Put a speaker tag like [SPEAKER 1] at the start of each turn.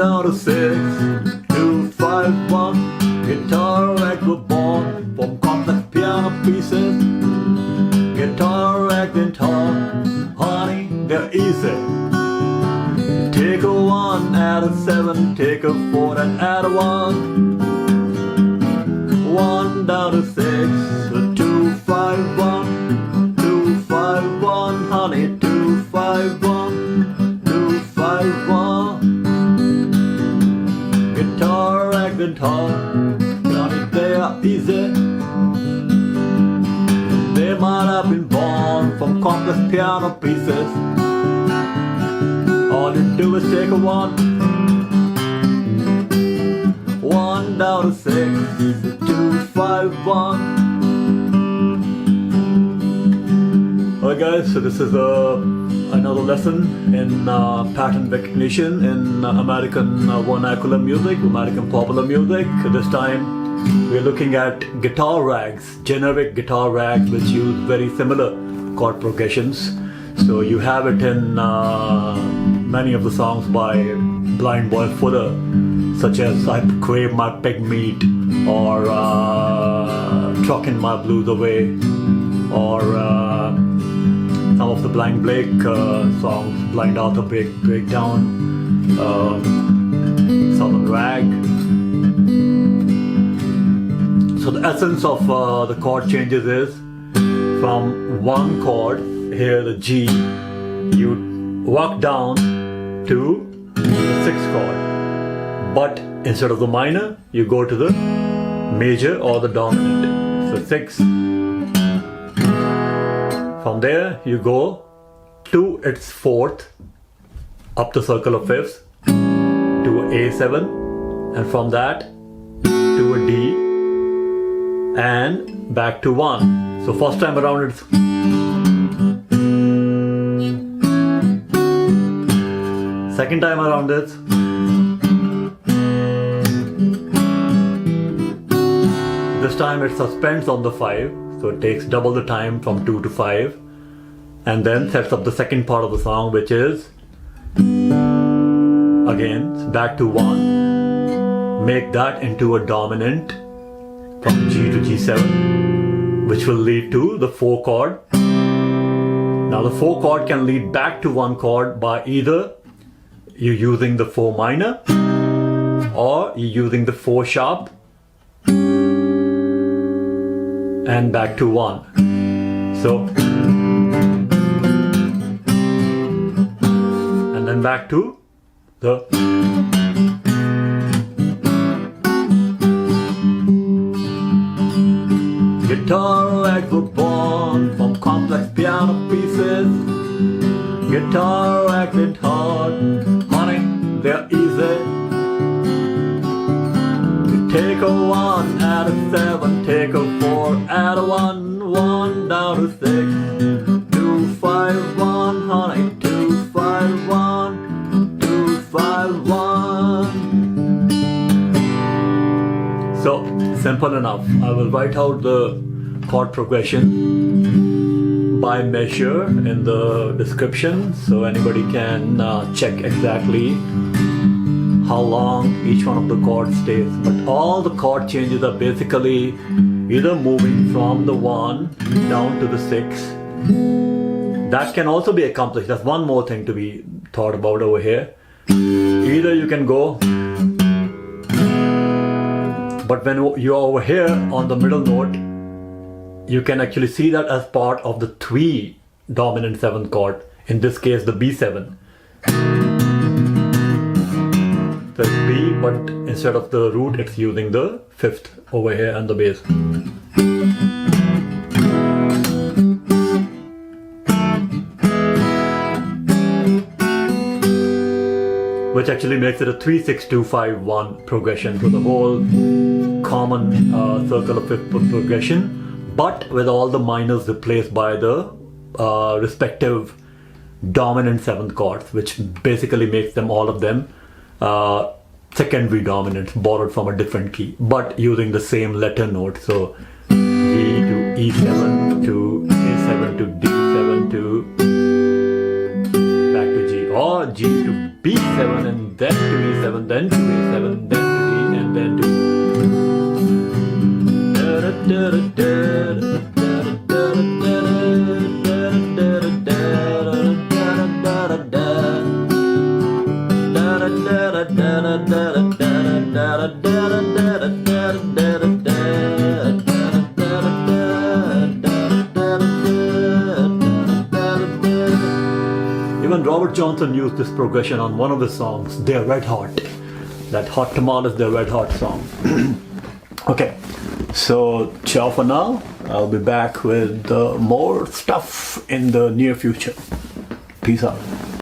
[SPEAKER 1] down to 6, 2, 5, 1. Guitar racks were born from complex piano pieces. Guitar rack and talk, honey, they're easy. Take a 1, add a 7, take a 4 and add a 1. 1 down to 6, 2, 5, 1. 2, 5, 1, honey, 2, 5, 1. 2, 5, 1. Guitar rack and talk, honey, they are easy. They might have been born from complex piano pieces. All you do is take a 1. 1 down to 6, 2, 5, 1. Alright guys, so this is another lesson in pattern recognition in American vernacular music, American popular music. This time we're looking at guitar rags, generic guitar rags which use very similar chord progressions. So you have it in many of the songs by Blind Boy Fuller, such as I Crave My Pigmeat, or Truckin' My Blues Away, or some of the Blind Blake songs, Blind Arthur Breakdown, Southern Rag. So the essence of the chord changes is from one chord, here the G, you walk down to the 6th chord. But instead of the minor, you go to the major or the dominant. So 6. From there, you go to its 4th, up the circle of 5ths, to A7, and from that to a D, and back to 1. So first time around it's second time around it's this time it suspends on the 5, so it takes double the time from 2 to 5, and then sets up the second part of the song, which is again back to 1, make that into a dominant from G to G7, which will lead to the 4 chord. Now the 4 chord can lead back to 1 chord by either you using the 4 minor or you using the 4 sharp and back to 1. So, and then back to the guitar rags were born from complex piano pieces. Guitar rags ain't hard, honey, they're easy. Take a 1, add a 7, take a 4, add a 1, 1 down to 6, 2, 5, 1, honey, 2, 5, 1, 2, 5, 1. So, simple enough. I will write out the chord progression by measure in the description, so anybody can check exactly how long each one of the chords stays. But all the chord changes are basically either moving from the 1 down to the 6. That can also be accomplished. That's one more thing to be thought about over here. Either you can go, but when you're over here on the middle note, you can actually see that as part of the 3 dominant 7th chord, in this case the B7. So it's B, but instead of the root it's using the 5th over here and the bass. Which actually makes it a 3, 6, 2, 5, 1 progression. So the whole common circle of 5th progression, but with all the minors replaced by the respective dominant 7th chords, which basically makes them, all of them, secondary dominants borrowed from a different key, but using the same letter note. So G to E7 to A7 to D7 to back to G, or G to B7 and then to E7, then to A7, then to D and then to Even Robert Johnson used this progression on one of his songs, They're Red Hot. That Hot Tamales, They're Red Hot song. Okay, so ciao for now. I'll be back with more stuff in the near future. Peace out.